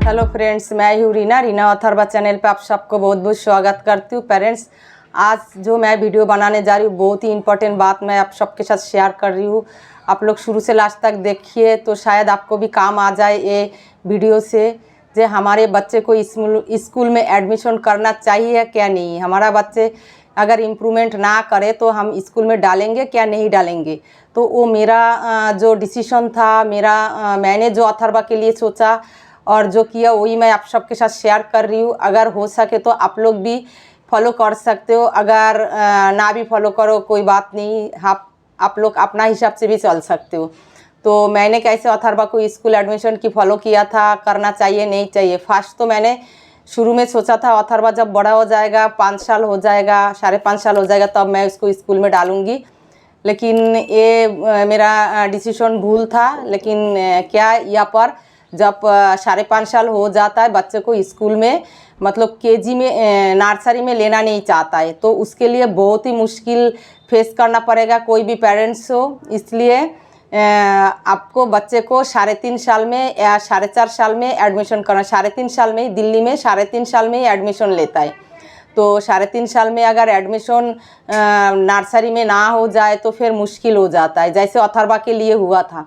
Hello friends, मैं हूँ Reena Atharva channel पे आप सबको बहुत बहुत स्वागत करती हूँ। पेरेंट्स, आज जो मैं वीडियो बनाने जा रही हूँ बहुत ही इम्पोर्टेंट बात मैं आप सबके साथ शेयर कर रही हूँ। आप लोग शुरू से लास्ट तक देखिए तो शायद आपको भी काम आ जाए ये वीडियो से। जो हमारे बच्चे को स्कूल में एडमिशन करना चाहिए क्या नहीं, हमारा बच्चे अगर इम्प्रूवमेंट ना करे तो हम स्कूल में डालेंगे क्या नहीं डालेंगे। तो वो मेरा जो डिसीजन था, मैंने जो अथर्वा के लिए सोचा और जो किया वही मैं आप सबके साथ शेयर कर रही हूँ। अगर हो सके तो आप लोग भी फॉलो कर सकते हो, अगर ना भी फॉलो करो कोई बात नहीं, आप लोग अपना हिसाब से भी चल सकते हो। तो मैंने कैसे अथर्वा को स्कूल एडमिशन की फॉलो किया था, करना चाहिए नहीं चाहिए। फर्स्ट तो मैंने शुरू में सोचा था अथर्वा जब बड़ा हो जाएगा, 5 साल हो जाएगा, 5.5 साल हो जाएगा, तब मैं उसको स्कूल में डालूँगी। लेकिन ये मेरा डिसीजन भूल था। लेकिन क्या यहाँ पर जब 5.5 साल हो जाता है बच्चे को स्कूल में, मतलब केजी में, नर्सरी में लेना नहीं चाहता है, तो उसके लिए बहुत ही मुश्किल फेस करना पड़ेगा कोई भी पेरेंट्स हो। इसलिए आपको बच्चे को 3.5 साल में या 4.5 साल में एडमिशन करना। 3.5 साल में ही दिल्ली में 3.5 साल में ही एडमिशन लेता है। तो 3.5 साल में अगर एडमिशन नर्सरी में ना हो जाए तो फिर मुश्किल हो जाता है, जैसे अथर्वा के लिए हुआ था।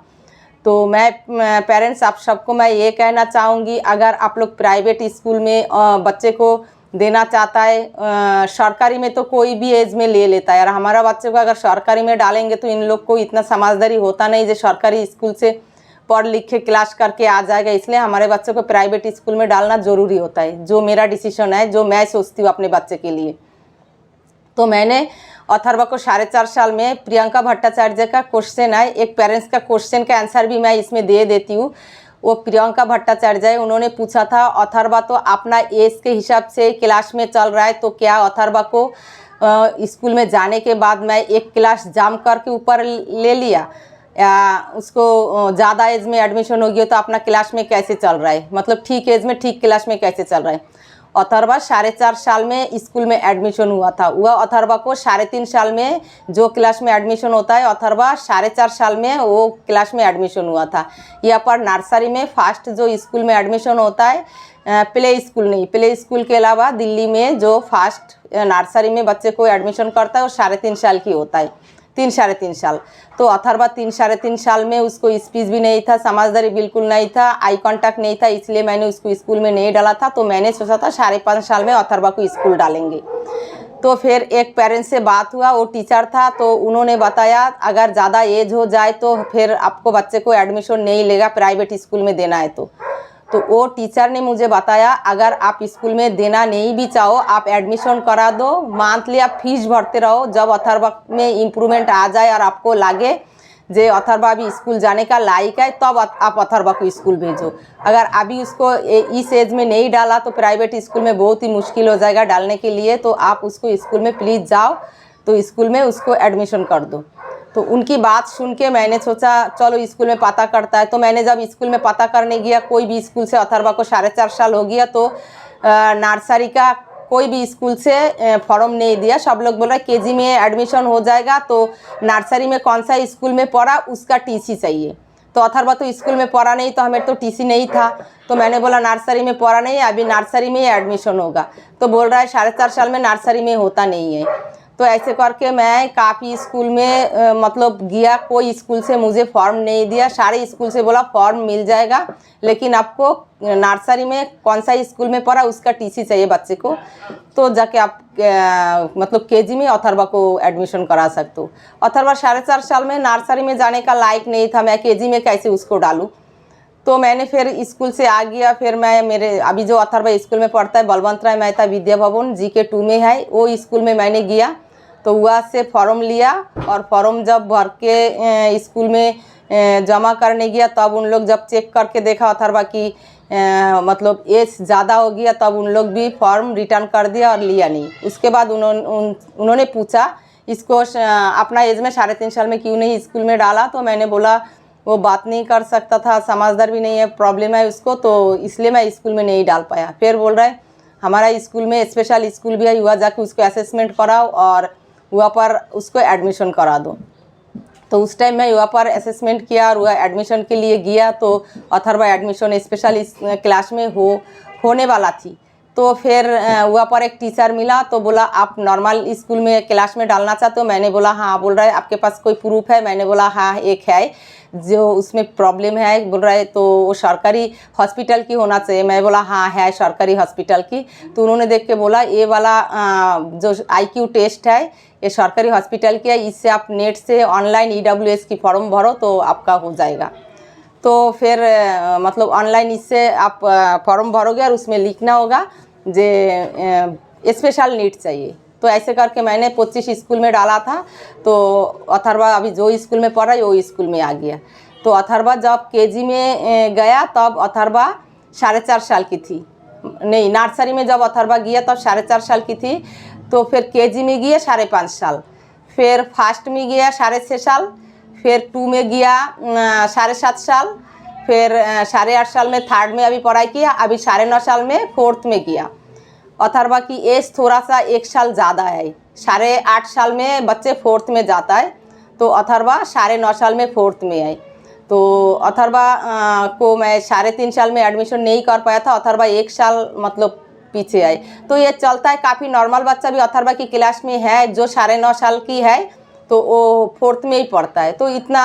तो मैं पेरेंट्स आप सबको मैं ये कहना चाहूँगी, अगर आप लोग प्राइवेट स्कूल में बच्चे को देना चाहता है, सरकारी में तो कोई भी एज में ले लेता है। और हमारा बच्चे को अगर सरकारी में डालेंगे तो इन लोग को इतना समझदारी होता नहीं जो सरकारी स्कूल से पढ़ लिख के क्लास करके आ जाएगा। इसलिए हमारे बच्चे को प्राइवेट स्कूल में डालना ज़रूरी होता है, जो मेरा डिसीजन है, जो मैं सोचती हूँ अपने बच्चे के लिए। तो मैंने अथर्वा को 4.5 साल में प्रियंका भट्टाचार्य का क्वेश्चन है, एक पेरेंट्स का क्वेश्चन का आंसर भी मैं इसमें दे देती हूँ। वो प्रियंका भट्टाचार्य है, उन्होंने पूछा था अथर्वा तो अपना एज के हिसाब से क्लास में चल रहा है, तो क्या अथर्वा को स्कूल में जाने के बाद मैं एक क्लास जाम करके ऊपर ले लिया, या उसको ज़्यादा एज में एडमिशन हो गया तो अपना क्लास में कैसे चल रहा है, मतलब ठीक एज में ठीक क्लास में कैसे चल रहा है। अथर्वा 4.5 साल में स्कूल में एडमिशन हुआ था, वह अथर्वा को 3.5 साल में जो क्लास में एडमिशन होता है अथर्वा 4.5 साल में वो क्लास में एडमिशन हुआ था। यहाँ पर नर्सरी में फर्स्ट जो स्कूल में एडमिशन होता है, प्ले स्कूल नहीं, प्ले स्कूल के अलावा दिल्ली में जो फर्स्ट नर्सरी में बच्चे को एडमिशन करता है वो 3.5 साल की होता है, 3-3.5 साल। तो अथर्वा 3-3.5 साल में उसको स्पीच भी नहीं था, समझदारी बिल्कुल नहीं था, आई कांटेक्ट नहीं था, इसलिए मैंने उसको स्कूल में नहीं डाला था। तो मैंने सोचा था 5.5 साल में अथर्वा को स्कूल डालेंगे। तो फिर एक पेरेंट्स से बात हुआ, वो टीचर था, तो उन्होंने बताया अगर ज़्यादा एज हो जाए तो फिर आपको बच्चे को एडमिशन नहीं लेगा, प्राइवेट स्कूल में देना है। तो वो टीचर ने मुझे बताया अगर आप स्कूल में देना नहीं भी चाहो, आप एडमिशन करा दो, मंथली आप फीस भरते रहो। जब अथर्वा में इम्प्रूवमेंट आ जाए और आपको लगे जे अथर्वा अभी स्कूल जाने का लायक है, तब आप अथर्वा को स्कूल भेजो। अगर अभी उसको इस एज में नहीं डाला तो प्राइवेट स्कूल में बहुत ही मुश्किल हो जाएगा डालने के लिए। तो आप उसको स्कूल में प्लीज़ जाओ, तो स्कूल में उसको एडमिशन कर दो। तो उनकी बात सुन के मैंने सोचा चलो स्कूल में पता करता है। तो मैंने जब स्कूल में पता करने गया, कोई भी स्कूल से अथर्वा को 4.5 साल हो गया तो नर्सरी का कोई भी स्कूल से फॉर्म नहीं दिया। सब लोग बोल रहे केजी में एडमिशन हो जाएगा, तो नर्सरी में कौन सा स्कूल में पढ़ा उसका टीसी चाहिए। तो अथर्वा तो स्कूल में पढ़ा नहीं, तो हमें तो टीसी नहीं था। तो मैंने बोला नर्सरी में पढ़ा नहीं, अभी नर्सरी में ही एडमिशन होगा। तो बोल रहा है 4.5 साल में नर्सरी में होता नहीं है। तो ऐसे करके मैं काफ़ी स्कूल में मतलब गया, कोई स्कूल से मुझे फॉर्म नहीं दिया। सारे स्कूल से बोला फॉर्म मिल जाएगा, लेकिन आपको नर्सरी में कौन सा स्कूल में पढ़ा उसका टीसी चाहिए बच्चे को, तो जाके आप मतलब केजी में अथर्वा को एडमिशन करा सकते हो। अथर्वा 4.5 साल में नर्सरी में जाने का लायक नहीं था, मैं केजी में कैसे उसको डालूँ। तो मैंने फिर स्कूल से आ गया। फिर मैं मेरे अभी जो अथर्वा स्कूल में पढ़ता है बलवंत राय मेहता विद्या भवन GK 2 में है, वो स्कूल में मैंने गया। तो वहाँ से फॉर्म लिया और फॉर्म जब भर के स्कूल में जमा करने गया, तब उन लोग जब चेक करके देखा अथर्वा की मतलब एज ज़्यादा हो गया, तब उन लोग भी फॉर्म रिटर्न कर दिया और लिया नहीं। उसके बाद उन्होंने पूछा इसको अपना एज में 3.5 साल में क्यों नहीं स्कूल में डाला। तो मैंने बोला वो बात नहीं कर सकता था, समझदार भी नहीं है, प्रॉब्लम है उसको, तो इसलिए मैं स्कूल में नहीं डाल पाया। फिर बोल रहा है हमारा स्कूल में स्पेशल स्कूल भी है, हुआ जाके उसको असेसमेंट कराओ और वहाँ पर उसको एडमिशन करा दो। तो उस टाइम मैं वहाँ पर असेसमेंट किया और वह एडमिशन के लिए गया। तो अथर्वा एडमिशन स्पेशल इस क्लास में होने वाला थी। तो फिर वहाँ पर एक टीचर मिला तो बोला आप नॉर्मल स्कूल में क्लास में डालना चाहते हो? मैंने बोला हाँ। बोल रहा है आपके पास कोई प्रूफ है? मैंने बोला हाँ एक है जो उसमें प्रॉब्लम है। बोल रहा है तो वो सरकारी हॉस्पिटल की होना चाहिए। मैं बोला हाँ है सरकारी हॉस्पिटल की। तो उन्होंने देख के बोला ये वाला जो IQ टेस्ट है ये सरकारी हॉस्पिटल की है, इससे आप नेट से ऑनलाइन EWS की फॉर्म भरो तो आपका हो जाएगा। तो फिर मतलब ऑनलाइन इससे आप फॉर्म भरोगे और उसमें लिखना होगा जे स्पेशल नीड चाहिए। तो ऐसे करके मैंने 25 स्कूल में डाला था। तो अथर्वा अभी जो स्कूल में पढ़ रहा है वो स्कूल में आ गया। तो अथर्वा जब KG में गया तब अथर्वा 4.5 साल की थी। नहीं, नर्सरी में जब अथर्वा गया तब 4.5 साल की थी। तो फिर KG में गया 5.5 साल, फिर फर्स्ट में गया 6.5 साल, फिर 2 में गया 7.5 साल, फिर 8.5 साल में थर्ड में अभी पढ़ाई किया। अभी 9.5 साल में फोर्थ में किया। अथर्वा की एज थोड़ा सा 1 साल ज़्यादा है। 8.5 साल में बच्चे फोर्थ में जाता है, तो अथर्वा 9.5 साल में फोर्थ में है। तो अथर्वा को मैं 3.5 साल में एडमिशन नहीं कर पाया था। अथर्वा 1 साल मतलब पीछे आए। तो ये चलता है, काफ़ी नॉर्मल बच्चा भी अथर्वा की क्लास में है जो 9.5 साल की है, तो वो फोर्थ में ही पढ़ता है, तो इतना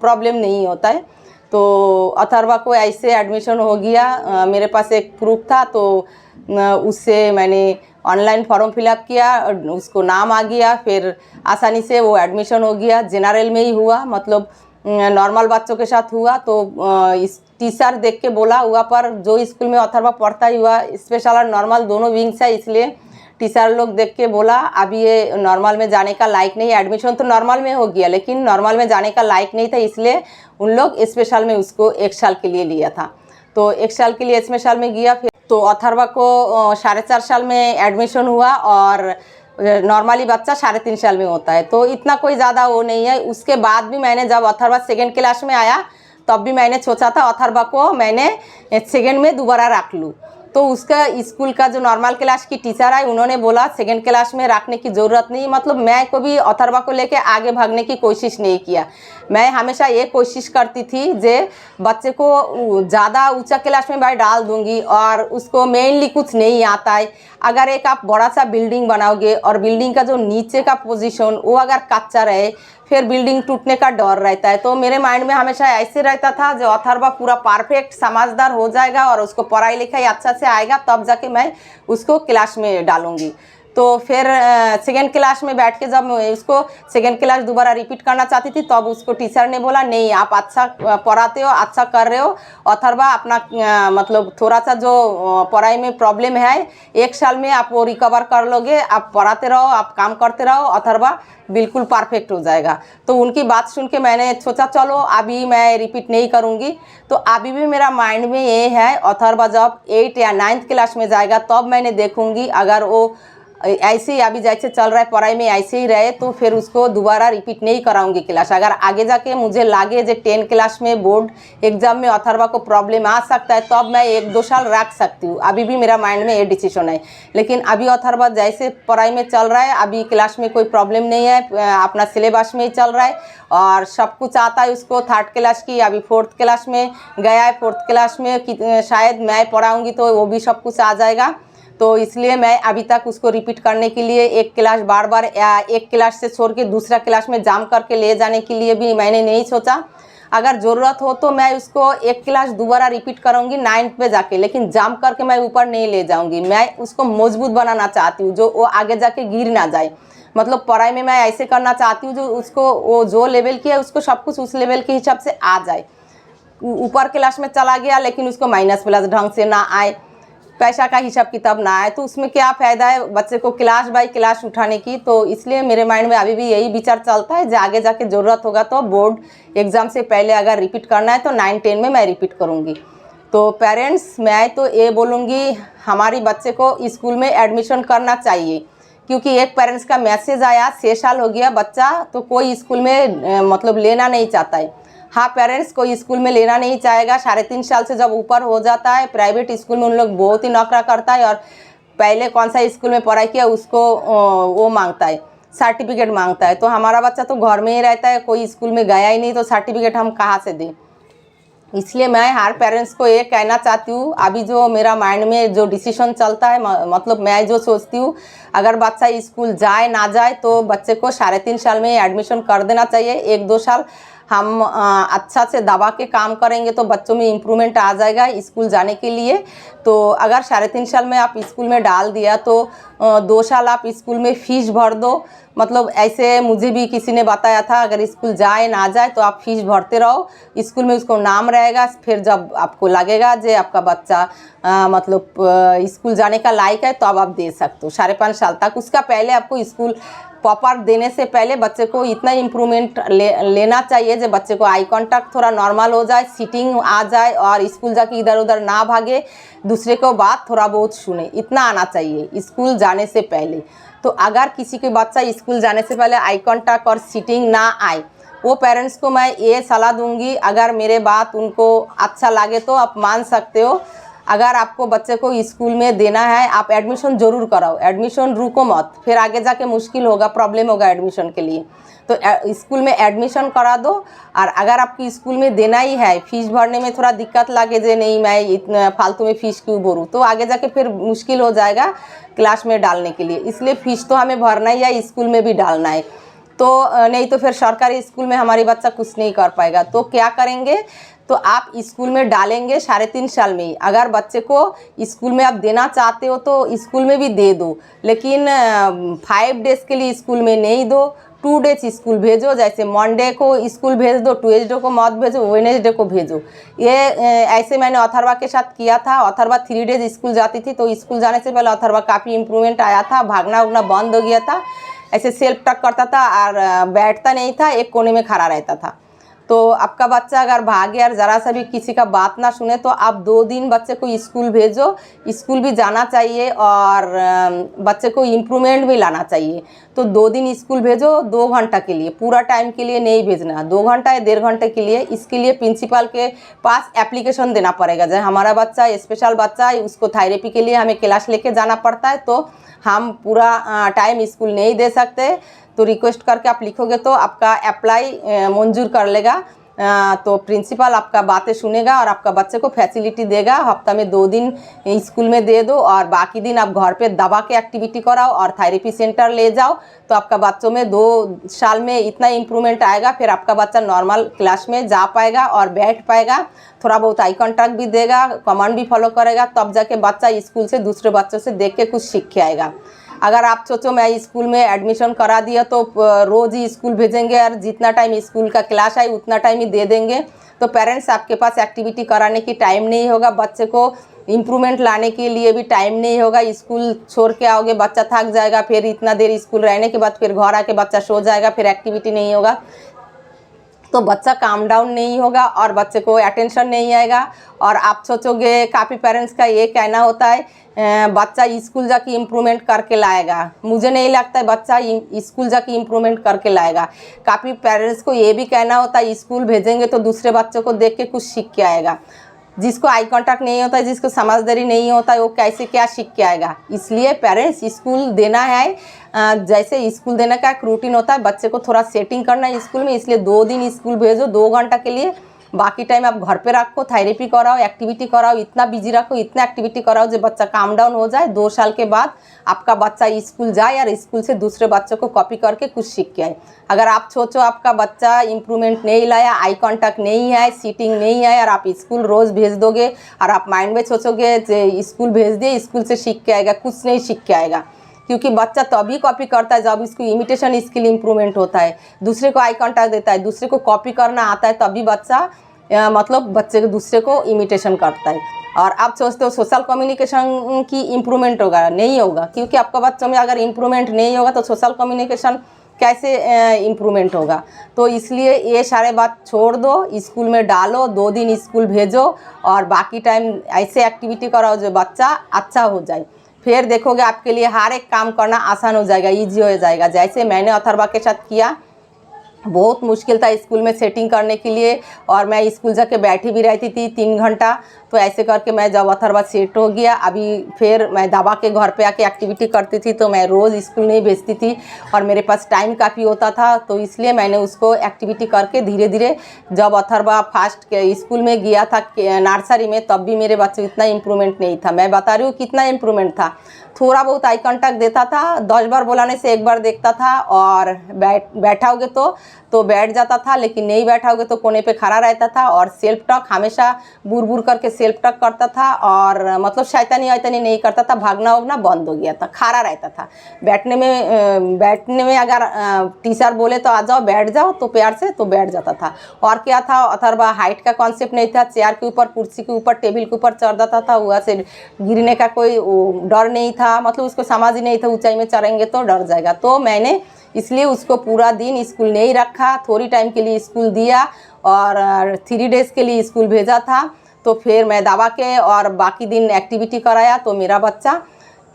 प्रॉब्लम नहीं होता है। तो अथर्वा को ऐसे एडमिशन हो गया। मेरे पास एक प्रूफ था तो उससे मैंने ऑनलाइन फॉर्म फिलअप किया, उसको नाम आ गया, फिर आसानी से वो एडमिशन हो गया। जनरल में ही हुआ, मतलब नॉर्मल बच्चों के साथ हुआ। तो इस टीचर देख के बोला हुआ पर जो स्कूल में अथर्वा पढ़ता ही हुआ स्पेशल और नॉर्मल दोनों विंग्स है, इसलिए टीचर लोग देख के बोला अभी ये नॉर्मल में जाने का लायक नहीं। एडमिशन तो नॉर्मल में हो गया लेकिन नॉर्मल में जाने का लायक नहीं था, इसलिए उन लोग स्पेशल में उसको 1 साल के लिए लिया था। तो 1 साल के लिए स्पेशल में गया। फिर तो अथर्वा को 4.5 साल में एडमिशन हुआ और नॉर्मली बच्चा 3.5 साल में होता है, तो इतना कोई ज़्यादा वो नहीं है। उसके बाद भी मैंने जब अथर्वा 2nd क्लास में आया तब भी मैंने सोचा था अथर्वा को मैंने 2nd में दोबारा रख लूँ। तो उसका स्कूल का जो नॉर्मल क्लास की टीचर है उन्होंने बोला 2nd क्लास में रखने की ज़रूरत नहीं। मतलब मैं को भी अथर्वा को लेके आगे भागने की कोशिश नहीं किया। मैं हमेशा ये कोशिश करती थी जे बच्चे को ज़्यादा ऊंचा क्लास में भाई डाल दूंगी और उसको मेनली कुछ नहीं आता है। अगर एक आप बड़ा सा बिल्डिंग बनाओगे और बिल्डिंग का जो नीचे का पोजीशन वो अगर कच्चा रहे फिर बिल्डिंग टूटने का डर रहता है। तो मेरे माइंड में हमेशा ऐसे रहता था जो अथर्वा पूरा परफेक्ट समझदार हो जाएगा और उसको पढ़ाई लिखाई अच्छा से आएगा तब जाके मैं उसको क्लास में डालूंगी। तो फिर 2nd क्लास में बैठ के जब उसको 2nd क्लास दोबारा रिपीट करना चाहती थी तब उसको टीचर ने बोला नहीं आप अच्छा पढ़ाते हो, अच्छा कर रहे हो अथर्वा, अपना मतलब थोड़ा सा जो पढ़ाई में प्रॉब्लम है 1 साल में आप वो रिकवर कर लोगे, आप पढ़ाते रहो, आप काम करते रहो, अथर्वा बिल्कुल परफेक्ट हो जाएगा। तो उनकी बात सुन के मैंने सोचा चलो अभी मैं रिपीट नहीं करूँगी। तो अभी भी मेरा माइंड में ये है अथर्वा जब 8 या 9th क्लास में जाएगा तब मैंने देखूँगी अगर वो ऐसे ही अभी जैसे चल रहा है पढ़ाई में ऐसे ही रहे तो फिर उसको दोबारा रिपीट नहीं कराऊंगी क्लास। अगर आगे जाके मुझे लागे जो 10 क्लास में बोर्ड एग्जाम में अथर्वा को प्रॉब्लम आ सकता है तब मैं 1-2 साल रख सकती हूँ। अभी भी मेरा माइंड में ये डिसीजन है। लेकिन अभी अथर्वा जैसे पढ़ाई में चल रहा है अभी क्लास में कोई प्रॉब्लम नहीं है, अपना सिलेबस में ही चल रहा है और सब कुछ आता है उसको। 3rd क्लास की अभी 4th क्लास में गया है, 4th क्लास में शायद मैं पढ़ाऊँगी तो वो भी सब कुछ आ जाएगा। तो इसलिए मैं अभी तक उसको रिपीट करने के लिए एक क्लास बार बार या एक क्लास से छोड़ के दूसरा क्लास में जाम करके ले जाने के लिए भी मैंने नहीं सोचा। अगर ज़रूरत हो तो मैं उसको एक क्लास दोबारा रिपीट करूँगी 9th पे जाके, लेकिन जाम करके मैं ऊपर नहीं ले जाऊँगी। मैं उसको मजबूत बनाना चाहती हूँ जो वो आगे जाके गिर ना जाए। मतलब पढ़ाई में मैं ऐसे करना चाहती हूँ जो उसको वो जो लेवल की है उसको सब कुछ उस लेवल के हिसाब से आ जाए। ऊपर क्लास में चला गया लेकिन उसको माइनस प्लस ढंग से ना आए, पैसा का हिसाब किताब ना आए, तो उसमें क्या फ़ायदा है बच्चे को क्लास बाय क्लास उठाने की। तो इसलिए मेरे माइंड में अभी भी यही विचार चलता है जो आगे जाके ज़रूरत होगा तो बोर्ड एग्ज़ाम से पहले अगर रिपीट करना है तो 9-10 में मैं रिपीट करूँगी। तो पेरेंट्स मैं तो ये बोलूँगी हमारी बच्चे को स्कूल में एडमिशन करना चाहिए, क्योंकि एक पेरेंट्स का मैसेज आया 6 साल हो गया बच्चा तो कोई स्कूल में मतलब लेना नहीं चाहता है। हाँ, पेरेंट्स कोई स्कूल में लेना नहीं चाहेगा। 3.5 साल से जब ऊपर हो जाता है प्राइवेट स्कूल में उन लोग बहुत ही नखरा करता है और पहले कौन सा स्कूल में पढ़ाई किया उसको वो मांगता है। सर्टिफिकेट मांगता है। तो हमारा बच्चा तो घर में ही रहता है, कोई स्कूल में गया ही नहीं, तो सर्टिफिकेट हम कहाँ से दें। इसलिए मैं हर पेरेंट्स को ये कहना चाहती हूँ, अभी जो मेरा माइंड में जो डिसीजन चलता है, मतलब मैं जो सोचती हूँ, अगर बच्चा स्कूल जाए ना जाए तो बच्चे को 3.5 साल में एडमिशन कर देना चाहिए। 1-2 साल हम अच्छा से दबा के काम करेंगे तो बच्चों में इम्प्रूवमेंट आ जाएगा स्कूल जाने के लिए। तो अगर 3.5 साल में आप स्कूल में डाल दिया तो 2 साल आप स्कूल में फ़ीस भर दो। मतलब ऐसे मुझे भी किसी ने बताया था, अगर स्कूल जाए ना जाए तो आप फीस भरते रहो, स्कूल में उसको नाम रहेगा। फिर जब आपको लगेगा जे आपका बच्चा मतलब स्कूल जाने का लायक है तो अब आप दे सकते हो 5.5 साल तक। उसका पहले आपको स्कूल प्रॉपर देने से पहले बच्चे को इतना इम्प्रूवमेंट लेना चाहिए जो बच्चे को आई कांटेक्ट थोड़ा नॉर्मल हो जाए, सीटिंग आ जाए और स्कूल जाके इधर उधर ना भागे, दूसरे को बात थोड़ा बहुत सुने, इतना आना चाहिए स्कूल जाने से पहले। तो अगर किसी के बच्चा स्कूल जाने से पहले आई कांटेक्ट और सीटिंग ना आए, वो पेरेंट्स को मैं ये सलाह दूंगी, अगर मेरे बात उनको अच्छा लगे तो आप मान सकते हो। अगर आपको बच्चे को स्कूल में देना है, आप एडमिशन ज़रूर कराओ, एडमिशन रुको मत, फिर आगे जाके मुश्किल होगा, प्रॉब्लम होगा एडमिशन के लिए। तो स्कूल में एडमिशन करा दो। और अगर आपकी स्कूल में देना ही है, फीस भरने में थोड़ा दिक्कत लगे जे नहीं मैं इतना फालतू में फ़ीस क्यों भरूँ, तो आगे जाके फिर मुश्किल हो जाएगा क्लास में डालने के लिए। इसलिए फ़ीस तो हमें भरना ही है, स्कूल में भी डालना है। तो नहीं तो फिर सरकारी स्कूल में हमारी बच्चा कुछ नहीं कर पाएगा। तो क्या करेंगे, तो आप स्कूल में डालेंगे 3.5 साल में ही। अगर बच्चे को स्कूल में आप देना चाहते हो तो स्कूल में भी दे दो, लेकिन 5 डेज़ के लिए स्कूल में नहीं दो, 2 डेज स्कूल भेजो। जैसे मंडे को स्कूल भेज दो, ट्यूसडे को मत भेजो, वेडनेसडे को भेजो। ये ऐसे मैंने अथर्वा के साथ किया था। अथर्वा 3 डेज स्कूल जाती थी, तो स्कूल जाने से पहले अथर्वा काफ़ी इम्प्रूवमेंट आया था, भागना उगना बंद हो गया था, ऐसे सेल्फ टक करता था और बैठता नहीं था, एक कोने में खड़ा रहता था। तो आपका बच्चा अगर भागे और ज़रा सा भी किसी का बात ना सुने तो आप 2 दिन बच्चे को स्कूल भेजो। स्कूल भी जाना चाहिए और बच्चे को इम्प्रूवमेंट भी लाना चाहिए। तो 2 दिन स्कूल भेजो, 2 घंटा के लिए, पूरा टाइम के लिए नहीं भेजना, 2 घंटा या 1.5 घंटे के लिए। इसके लिए प्रिंसिपल के पास एप्लीकेशन देना पड़ेगा। जैसे हमारा बच्चा स्पेशल बच्चा है, उसको थेरेपी के लिए हमें क्लास लेके जाना पड़ता है, तो हम पूरा टाइम स्कूल नहीं दे सकते। तो रिक्वेस्ट करके आप लिखोगे तो आपका अप्लाई मंजूर कर लेगा। तो प्रिंसिपल आपका बातें सुनेगा और आपका बच्चे को फैसिलिटी देगा। हफ्ता में 2 दिन स्कूल में दे दो और बाकी दिन आप घर पे दबा के एक्टिविटी कराओ और थेरेपी सेंटर ले जाओ। तो आपका बच्चों में 2 साल में इतना इम्प्रूवमेंट आएगा, फिर आपका बच्चा नॉर्मल क्लास में जा पाएगा और बैठ पाएगा, थोड़ा बहुत आई कांटेक्ट भी देगा, कमांड भी फॉलो करेगा, तब जाके बच्चा स्कूल से दूसरे बच्चों से देख के कुछ सीख के आएगा। अगर आप सोचो मैं स्कूल में एडमिशन करा दिया तो रोज़ ही स्कूल भेजेंगे और जितना टाइम स्कूल का क्लास है उतना टाइम ही दे देंगे, तो पेरेंट्स आपके पास एक्टिविटी कराने की टाइम नहीं होगा, बच्चे को इम्प्रूवमेंट लाने के लिए भी टाइम नहीं होगा। स्कूल छोड़ के आओगे, बच्चा थक जाएगा, फिर इतना देर स्कूल रहने के बाद फिर घर आके बच्चा सो जाएगा, फिर एक्टिविटी नहीं होगा, तो बच्चा काम डाउन नहीं होगा और बच्चे को अटेंशन नहीं आएगा। और आप सोचोगे, काफ़ी पेरेंट्स का ये कहना होता है बच्चा स्कूल जाके इम्प्रूवमेंट करके लाएगा। मुझे नहीं लगता है बच्चा स्कूल जाके इम्प्रूवमेंट करके लाएगा। काफ़ी पेरेंट्स को ये भी कहना होता है स्कूल भेजेंगे तो दूसरे बच्चों को देख के कुछ सीख के आएगा। जिसको आई कांटेक्ट नहीं होता है, जिसको समझदारी नहीं होता है, वो कैसे क्या सीख के आएगा। इसलिए पेरेंट्स स्कूल देना है, जैसे स्कूल देने का एक रूटीन होता है, बच्चे को थोड़ा सेटिंग करना है स्कूल में। इसलिए 2 दिन स्कूल भेजो, 2 घंटा के लिए, बाकी टाइम आप घर पे रखो, थेरेपी कराओ, एक्टिविटी कराओ, इतना बिजी रखो, इतना एक्टिविटी कराओ जो बच्चा काम डाउन हो जाए। 2 साल के बाद आपका बच्चा स्कूल जाए और स्कूल से दूसरे बच्चों को कॉपी करके कुछ सीख के आए। अगर आप सोचो आपका बच्चा इम्प्रूवमेंट नहीं लाया, आई कांटेक्ट नहीं है, सीटिंग नहीं है और आप स्कूल रोज़ भेज दोगे और आप माइंड में सोचोगे कि स्कूल भेज दिए, स्कूल से सीख के आएगा, कुछ नहीं सीख के आएगा। क्योंकि बच्चा तभी कॉपी करता है जब इसको इमिटेशन स्किल इम्प्रूवमेंट होता है, दूसरे को आई कांटेक्ट देता है, दूसरे को कॉपी करना आता है, तभी बच्चा मतलब बच्चे को दूसरे को इमिटेशन करता है। और आप सोचते हो सोशल कम्युनिकेशन की इम्प्रूवमेंट होगा, नहीं होगा, क्योंकि आपका बच्चों में अगर इम्प्रूवमेंट नहीं होगा तो सोशल कम्युनिकेशन कैसे इम्प्रूवमेंट होगा। तो इसलिए ये सारे बात छोड़ दो, स्कूल में डालो, 2 दिन स्कूल भेजो और बाकी टाइम ऐसे एक्टिविटी कराओ जो बच्चा अच्छा हो जाए। फिर देखोगे आपके लिए हर एक काम करना आसान हो जाएगा, ईजी हो जाएगा। जैसे मैंने अथर्वा के साथ किया, बहुत मुश्किल था स्कूल में सेटिंग करने के लिए, और मैं स्कूल जाके बैठी भी रहती थी 3 घंटा। तो ऐसे करके मैं जब अथर्वा सेट हो गया, अभी फिर मैं दावा के घर पे आके एक्टिविटी करती थी, तो मैं रोज़ स्कूल नहीं भेजती थी और मेरे पास टाइम काफ़ी होता था, तो इसलिए मैंने उसको एक्टिविटी करके धीरे धीरे, जब अथर्वा फर्स्ट स्कूल में गया था नर्सरी में, तब भी मेरे बच्चे इतना इम्प्रूवमेंट नहीं था। मैं बता रही हूँ कितना इम्प्रूवमेंट था। थोड़ा बहुत आई कांटेक्ट देता था, 10 बार बुलाने से 1 बार देखता था, और बैठाओगे तो बैठ जाता था, लेकिन नहीं बैठाओगे तो कोने पे खड़ा रहता था, और सेल्फ टॉक हमेशा बुर बुर करके सेल्फ टॉक करता था, और मतलब शैतानी वैतानी नहीं करता था, भागना उगना बंद हो गया था, खड़ा रहता था। बैठने में अगर टीचर बोले तो आ जाओ बैठ जाओ, तो प्यार से तो बैठ जाता था। और क्या था, अथर्वा हाइट का कॉन्सेप्ट नहीं था, चेयर के ऊपर, कुर्सी के ऊपर, टेबल के ऊपर चढ़ जाता था, वहाँ से गिरने का कोई डर नहीं था, मतलब उसको समझ ही नहीं था ऊंचाई में चढ़ेंगे तो डर जाएगा। तो मैंने इसलिए उसको पूरा दिन स्कूल नहीं रखा, थोड़ी टाइम के लिए स्कूल दिया और 3 डेज़ के लिए स्कूल भेजा था। तो फिर मैं दावा के और बाकी दिन एक्टिविटी कराया, तो मेरा बच्चा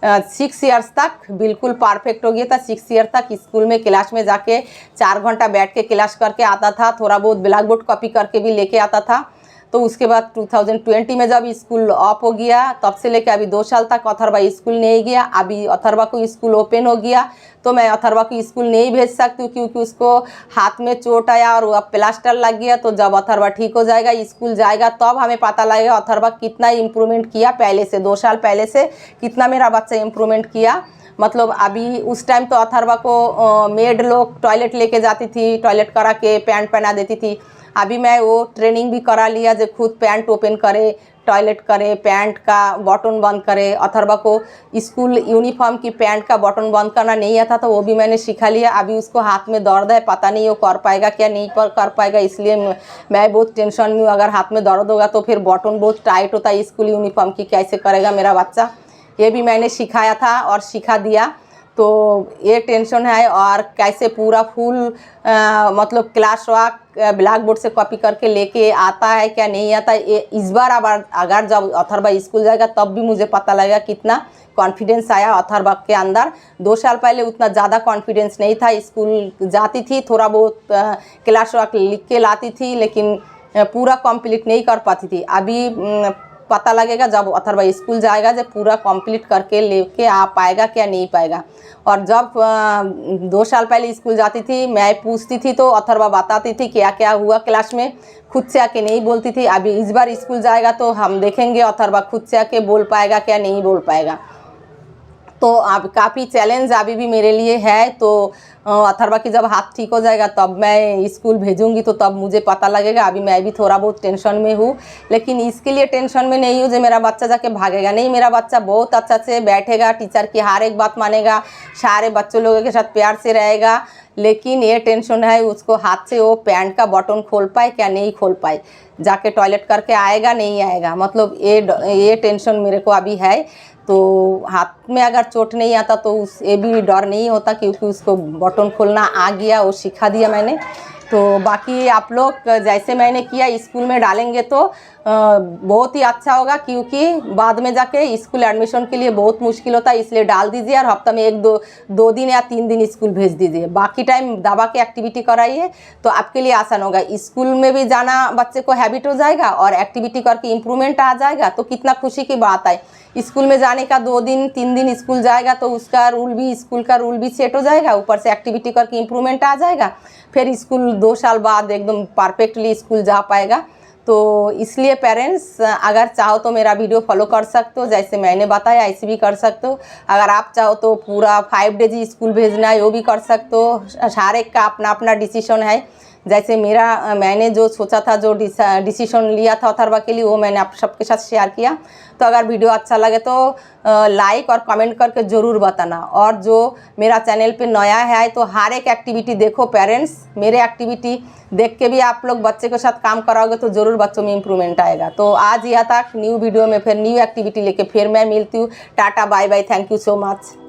6 ईयर्स तक बिल्कुल परफेक्ट हो गया था। 6 ईयर तक स्कूल में क्लास में जाके 4 घंटा बैठ के क्लास करके आता था, थोड़ा बहुत ब्लैक बोर्ड कॉपी करके भी लेके आता था। तो उसके बाद 2020 में जब स्कूल ऑफ हो गया, तब से लेकर अभी 2 साल तक अथर्वा स्कूल नहीं गया। अभी अथर्वा को स्कूल ओपन हो गया, तो मैं अथर्वा को स्कूल नहीं भेज सकती हूँ, क्योंकि उसको हाथ में चोट आया और अब प्लास्टर लग गया। तो जब अथर्वा ठीक हो जाएगा, स्कूल जाएगा, तब हमें पता लगेगा अथर्वा कितना इम्प्रूवमेंट किया पहले से, 2 साल पहले से कितना मेरा बच्चा इम्प्रूवमेंट किया। मतलब अभी उस टाइम तो अथर्वा को मेड लोग टॉयलेट लेके जाती थी, टॉयलेट करा के पैंट पहना देती थी। अभी मैं वो ट्रेनिंग भी करा लिया, जो खुद पैंट ओपन करे, टॉयलेट करे, पैंट का बटन बंद करे। अथर्वा को स्कूल यूनिफॉर्म की पैंट का बटन बंद करना नहीं आता, तो वो भी मैंने सिखा लिया। अभी उसको हाथ में दर्द है, पता नहीं वो कर पाएगा क्या नहीं कर पाएगा, इसलिए मैं बहुत टेंशन में हूँ। अगर हाथ में दर्द होगा तो फिर बटन बहुत टाइट होता है स्कूल यूनिफॉर्म की, कैसे करेगा मेरा बच्चा, ये भी मैंने सिखाया था और सिखा दिया। तो ये टेंशन है। और कैसे पूरा फुल मतलब क्लास वर्क ब्लैक बोर्ड से कॉपी करके लेके आता है क्या नहीं आता, ये इस बार अगर जब अथर्वा स्कूल जाएगा तब भी मुझे पता लगेगा कितना कॉन्फिडेंस आया अथर्वा के अंदर। 2 साल पहले उतना ज़्यादा कॉन्फिडेंस नहीं था, स्कूल जाती थी, थोड़ा बहुत क्लास वर्क लिख के लाती थी, लेकिन पूरा कंप्लीट नहीं कर पाती थी। अभी पता लगेगा जब अथर्वा स्कूल जाएगा, जब पूरा कंप्लीट करके लेके आ पाएगा क्या नहीं पाएगा। और जब 2 साल पहले स्कूल जाती थी, मैं पूछती थी तो अथर्वा बताती थी क्या क्या हुआ क्लास में, खुद से आके नहीं बोलती थी। अभी इस बार स्कूल जाएगा तो हम देखेंगे अथर्वा खुद से आके बोल पाएगा क्या नहीं बोल पाएगा। तो अब काफ़ी चैलेंज अभी भी मेरे लिए है। तो अथर्वा की जब हाथ ठीक हो जाएगा तब मैं स्कूल भेजूंगी, तो तब मुझे पता लगेगा। अभी मैं भी थोड़ा बहुत टेंशन में हूँ, लेकिन इसके लिए टेंशन में नहीं हूँ जो मेरा बच्चा जाके भागेगा, नहीं, मेरा बच्चा बहुत अच्छा से बैठेगा, टीचर की हर एक बात मानेगा, सारे बच्चों लोगों के साथ प्यार से रहेगा। लेकिन ये टेंशन है उसको हाथ से वो पैंट का बटन खोल पाए क्या नहीं खोल पाए, जाके टॉयलेट करके आएगा नहीं आएगा, मतलब ये टेंशन मेरे को अभी है। तो हाथ में अगर चोट नहीं आता तो ये भी डर नहीं होता, क्योंकि उसको बटन खोलना आ गया, वो सिखा दिया मैंने। तो बाकी आप लोग जैसे मैंने किया स्कूल में डालेंगे तो बहुत ही अच्छा होगा, क्योंकि बाद में जाके स्कूल एडमिशन के लिए बहुत मुश्किल होता है। इसलिए डाल दीजिए और हफ्ता में 1-2 दिन या 3 दिन स्कूल भेज दीजिए, बाकी टाइम दावा की एक्टिविटी कराइए, तो आपके लिए आसान होगा। स्कूल में भी जाना बच्चे को हैबिट हो जाएगा और एक्टिविटी करके इम्प्रूवमेंट आ जाएगा, तो कितना खुशी की बात है। स्कूल में जाने का 2 दिन 3 दिन स्कूल जाएगा तो उसका रूल भी, स्कूल का रूल भी सेट हो जाएगा, ऊपर से एक्टिविटी करके इम्प्रूवमेंट आ जाएगा, फिर स्कूल 2 साल बाद एकदम परफेक्टली स्कूल जा पाएगा। तो इसलिए पेरेंट्स अगर चाहो तो मेरा वीडियो फॉलो कर सकते हो, जैसे मैंने बताया ऐसे भी कर सकते हो। अगर आप चाहो तो पूरा 5 डेज स्कूल भेजना है वो भी कर सकते हो, हर एक का अपना अपना डिसीजन है। जैसे मैंने जो सोचा था, जो डिसीजन लिया था अथर्वा के लिए, वो मैंने आप सबके साथ शेयर किया। तो अगर वीडियो अच्छा लगे तो लाइक और कमेंट करके ज़रूर बताना। और जो मेरा चैनल पे नया है तो हर एक एक्टिविटी देखो पेरेंट्स, मेरे एक्टिविटी देख के भी आप लोग बच्चे के साथ काम कराओगे तो ज़रूर बच्चों में इम्प्रूवमेंट आएगा। तो आज यहाँ तक, न्यू वीडियो में फिर न्यू एक्टिविटी लेके फिर मैं मिलती हूँ। Tata bye bye, thank you so much.